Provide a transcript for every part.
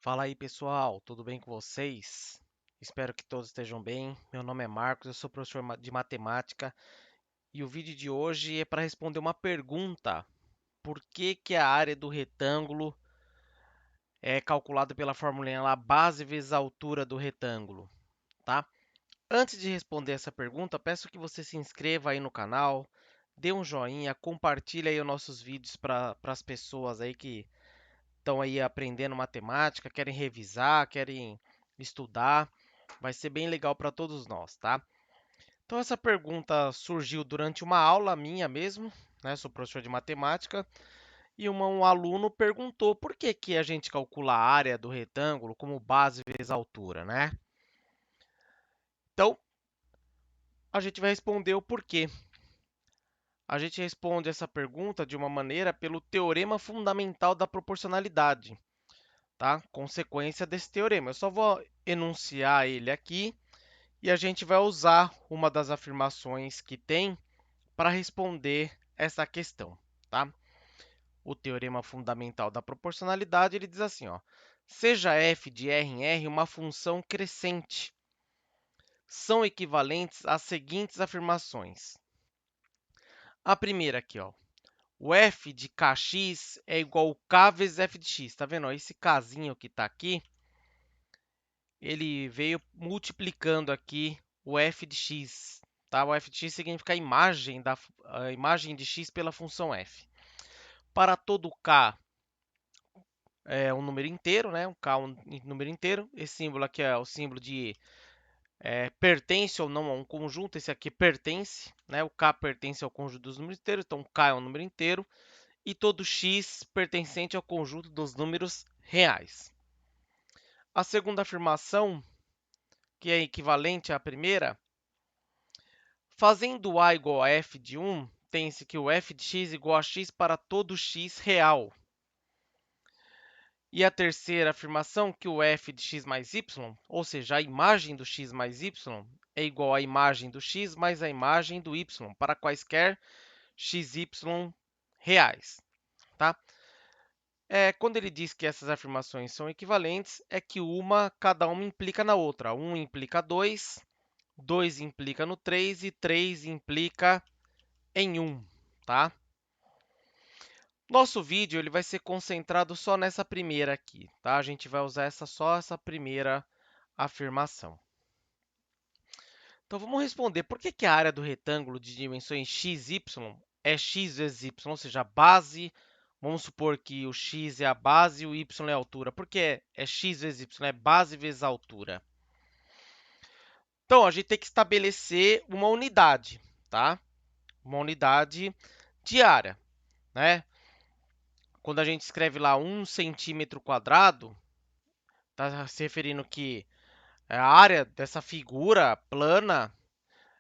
Fala aí, pessoal, tudo bem com vocês? Espero que todos estejam bem. Meu nome é Marcos, eu sou professor de matemática e o vídeo de hoje é para responder uma pergunta: por que que a área do retângulo é calculada pela formulinha lá, base vezes a altura do retângulo, tá? Antes de responder essa pergunta, peço que você se inscreva aí no canal, dê um joinha, compartilhe aí os nossos vídeos para as pessoas aí que estão aí aprendendo matemática, querem revisar, querem estudar. Vai ser bem legal para todos nós, tá? Então, essa pergunta surgiu durante uma aula minha mesmo, né? Sou professor de matemática, e um aluno perguntou por que que a gente calcula a área do retângulo como base vezes a altura, né? Então, a gente vai responder o porquê. A gente responde essa pergunta de uma maneira pelo teorema fundamental da proporcionalidade, tá? Consequência desse teorema. Eu só vou enunciar ele aqui e a gente vai usar uma das afirmações que tem para responder essa questão, tá? O teorema fundamental da proporcionalidade, ele diz assim, ó: seja f de R em R uma função crescente. São equivalentes às seguintes afirmações. A primeira aqui, ó: o f de kx é igual ao k vezes f de x. Tá vendo? Ó, esse kzinho que está aqui, ele veio multiplicando aqui o f de x, tá? O f de x significa a imagem de x pela função f. Para todo k é um número inteiro, né? Um k é um número inteiro. Esse símbolo aqui é o símbolo de pertence ou não a um conjunto. Esse aqui pertence, né? O k pertence ao conjunto dos números inteiros, então k é um número inteiro. E todo x pertencente ao conjunto dos números reais. A segunda afirmação, que é equivalente à primeira, fazendo a igual a f de 1, tem-se que o f de x igual a x para todo x real. E a terceira afirmação, que o f de x mais y, ou seja, a imagem do x mais y, é igual à imagem do x mais a imagem do y, para quaisquer xy reais. Tá? Quando ele diz que essas afirmações são equivalentes, é que cada uma implica na outra. 1 implica 2, 2 implica no 3 e 3 implica em 1, tá? Nosso vídeo ele vai ser concentrado só nessa primeira aqui, tá? A gente vai usar só essa primeira afirmação. Então, vamos responder por que que a área do retângulo de dimensões xy é x vezes y, ou seja, a base, vamos supor que o x é a base e o y é a altura. Por que é x vezes y? É base vezes a altura. Então, a gente tem que estabelecer uma unidade, tá? Uma unidade de área, né? Quando a gente escreve lá 1 centímetro quadrado, está se referindo que a área dessa figura plana,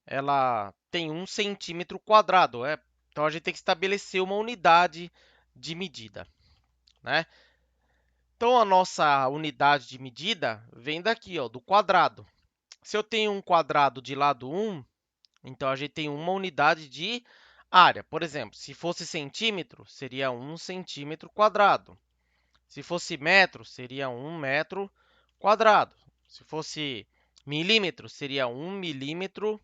ela tem 1 centímetro quadrado. Então, a gente tem que estabelecer uma unidade de medida, né? Então, a nossa unidade de medida vem daqui, ó, do quadrado. Se eu tenho um quadrado de lado 1, então a gente tem uma unidade de área. Por exemplo, se fosse centímetro, seria 1 centímetro quadrado. Se fosse metro, seria 1 metro quadrado. Se fosse milímetro, seria 1 milímetro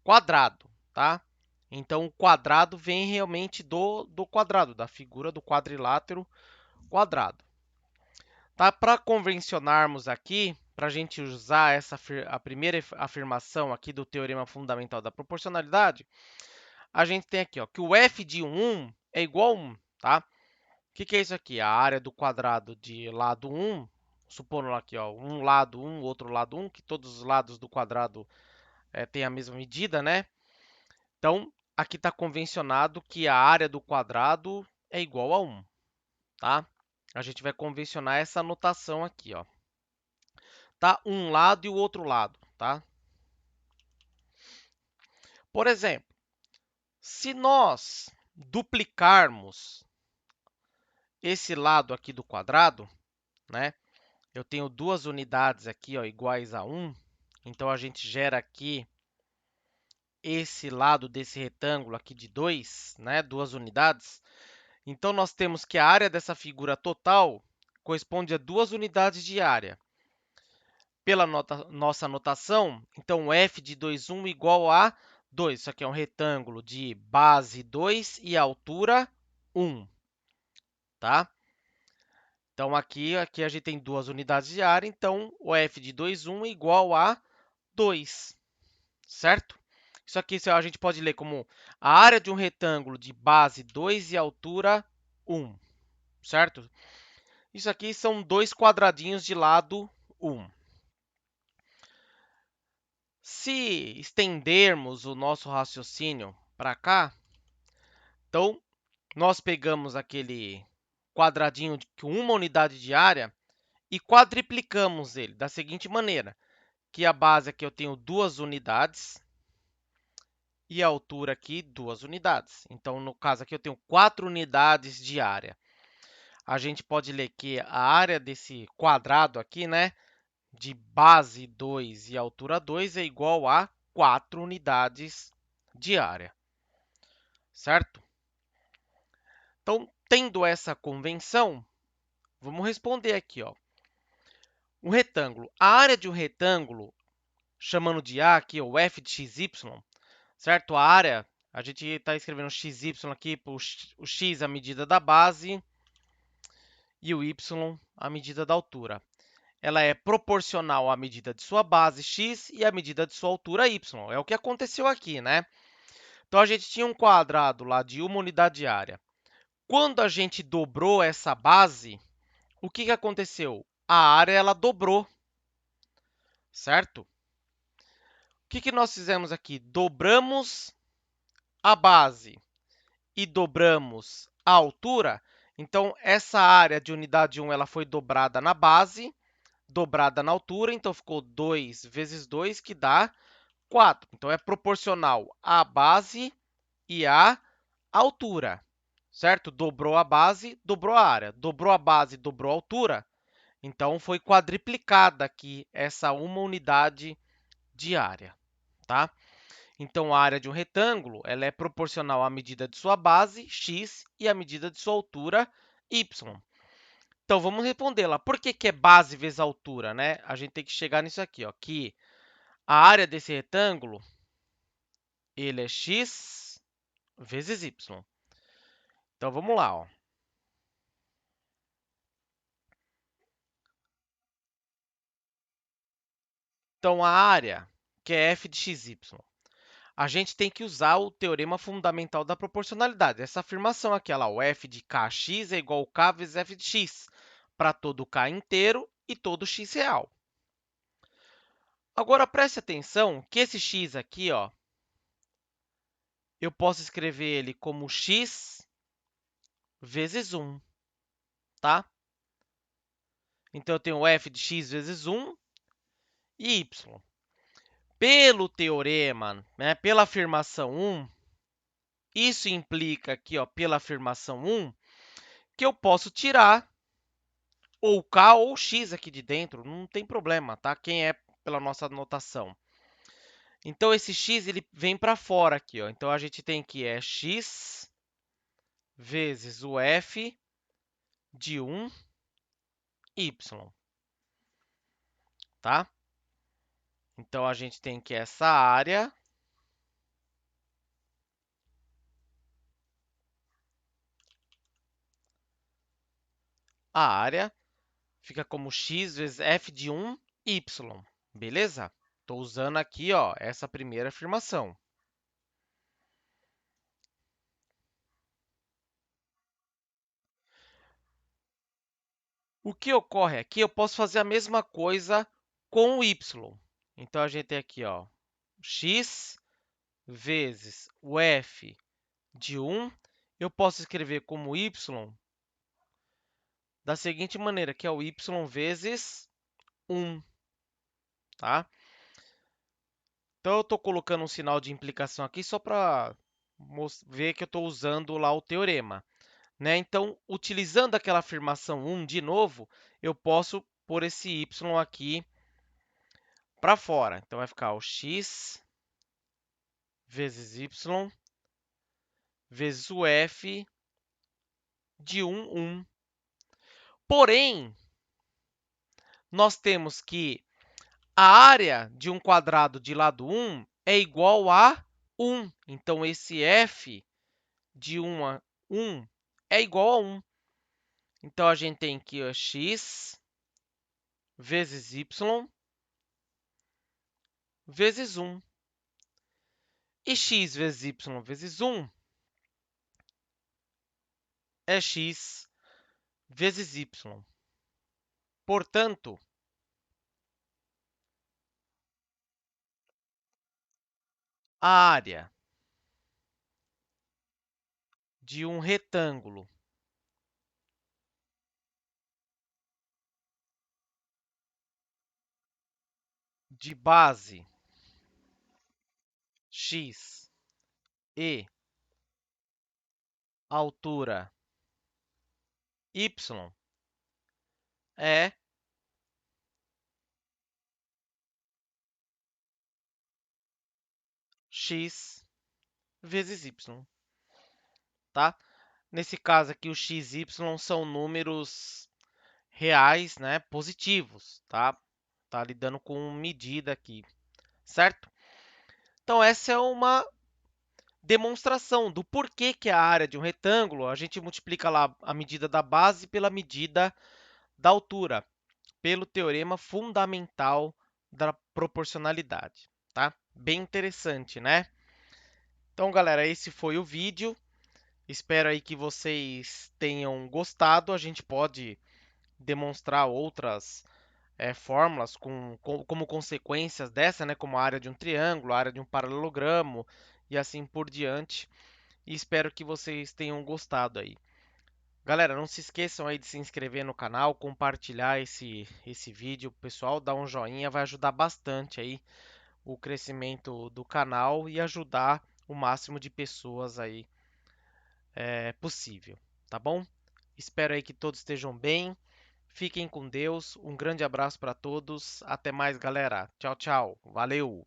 quadrado, tá? Então, o quadrado vem realmente do quadrado, da figura do quadrilátero quadrado. Tá? Para convencionarmos aqui, para a gente usar a primeira afirmação aqui do teorema fundamental da proporcionalidade, a gente tem aqui ó, que o f de 1 é igual a 1, tá? O que é isso aqui? A área do quadrado de lado 1, supondo aqui, ó, um lado 1, outro lado 1, que todos os lados do quadrado têm a mesma medida, né? Então, aqui está convencionado que a área do quadrado é igual a 1, tá? A gente vai convencionar essa notação aqui, ó. Tá? Um lado e o outro lado, tá? Por exemplo, se nós duplicarmos esse lado aqui do quadrado, né? Eu tenho duas unidades aqui, ó, iguais a 1. Então, a gente gera aqui esse lado desse retângulo aqui de 2, né? Duas unidades. Então, nós temos que a área dessa figura total, corresponde a 2 unidades de área. Pela nossa notação, então, o f de 2, 1 igual a 2. Isso aqui é um retângulo de base 2 e altura 1, tá? Então, aqui a gente tem 2 unidades de área, então, o f de 2, 1 igual a 2, certo? Isso aqui a gente pode ler como a área de um retângulo de base 2 e altura 1, certo? Isso aqui são 2 quadradinhos de lado 1. Se estendermos o nosso raciocínio para cá, então, nós pegamos aquele quadradinho com uma unidade de área e quadriplicamos ele da seguinte maneira, que a base aqui eu tenho 2 unidades e a altura aqui 2 unidades. Então, no caso aqui eu tenho 4 unidades de área. A gente pode ler que a área desse quadrado aqui, né, de base 2 e altura 2 é igual a 4 unidades de área, certo? Então, tendo essa convenção, vamos responder aqui, ó. Um retângulo. A área de um retângulo, chamando de A aqui, o f de xy, certo? A área, a gente está escrevendo xy aqui, o x a medida da base e o y a medida da altura. Ela é proporcional à medida de sua base x e à medida de sua altura y. É o que aconteceu aqui, né? Então, a gente tinha um quadrado lá de uma unidade de área. Quando a gente dobrou essa base, o que aconteceu? A área ela dobrou, certo? O que nós fizemos aqui? Dobramos a base e dobramos a altura. Então, essa área de unidade 1 ela foi dobrada na base, dobrada na altura. Então, ficou 2 vezes 2, que dá 4. Então, é proporcional à base e à altura, certo? Dobrou a base, dobrou a área. Dobrou a base, dobrou a altura. Então, foi quadriplicada aqui essa uma unidade de área, tá? Então, a área de um retângulo ela é proporcional à medida de sua base, x, e à medida de sua altura, y. Então, vamos responder lá. Por que é base vezes altura, né? A gente tem que chegar nisso aqui, ó, que a área desse retângulo ele é x vezes y. Então, vamos lá, ó. Então, a área, que é f de xy, a gente tem que usar o teorema fundamental da proporcionalidade. Essa afirmação aqui, lá, o f de kx é igual a k vezes f de x, para todo k inteiro e todo x real. Agora, preste atenção que esse x aqui, ó, eu posso escrever ele como x vezes 1, tá? Então, eu tenho f de x vezes 1 e y. Pelo teorema, né, pela afirmação 1, isso implica aqui, ó, pela afirmação 1, que eu posso tirar ou k ou x aqui de dentro, não tem problema, tá? Quem é pela nossa notação. Então, esse x ele vem para fora aqui, ó. Então, a gente tem que é x vezes o f de 1 y, tá? Então, a gente tem que essa área fica como x vezes f de 1 y, beleza? Estou usando aqui, ó, essa primeira afirmação. O que ocorre aqui, eu posso fazer a mesma coisa com o y. Então, a gente tem aqui, ó, x vezes o f de 1, eu posso escrever como y da seguinte maneira, que é o y vezes 1, tá? Então, eu estou colocando um sinal de implicação aqui só para ver que eu estou usando lá o teorema, né? Então, utilizando aquela afirmação 1 de novo, eu posso pôr esse y aqui para fora. Então, vai ficar o x vezes y vezes o f de 1, 1. Porém, nós temos que a área de um quadrado de lado 1 é igual a 1. Então, esse f de 1 a 1 é igual a 1. Então, a gente tem aqui ó, x vezes y vezes 1. E x vezes y vezes 1 é x vezes y. Portanto, a área de um retângulo de base x e altura y é x vezes y, tá? Nesse caso aqui, o x e y são números reais, né, positivos, tá? Tá lidando com medida aqui, certo? Então, essa é uma demonstração do porquê que a área de um retângulo, a gente multiplica lá a medida da base pela medida da altura, pelo teorema fundamental da proporcionalidade, tá? Bem interessante, né? Então, galera, esse foi o vídeo. Espero aí que vocês tenham gostado. A gente pode demonstrar outras fórmulas como consequências dessa, né? Como a área de um triângulo, a área de um paralelogramo e assim por diante. E espero que vocês tenham gostado aí. Galera, não se esqueçam aí de se inscrever no canal, compartilhar esse vídeo, pessoal, dar um joinha, vai ajudar bastante aí o crescimento do canal e ajudar o máximo de pessoas aí possível, tá bom? Espero aí que todos estejam bem. Fiquem com Deus. Um grande abraço para todos. Até mais, galera. Tchau, tchau. Valeu!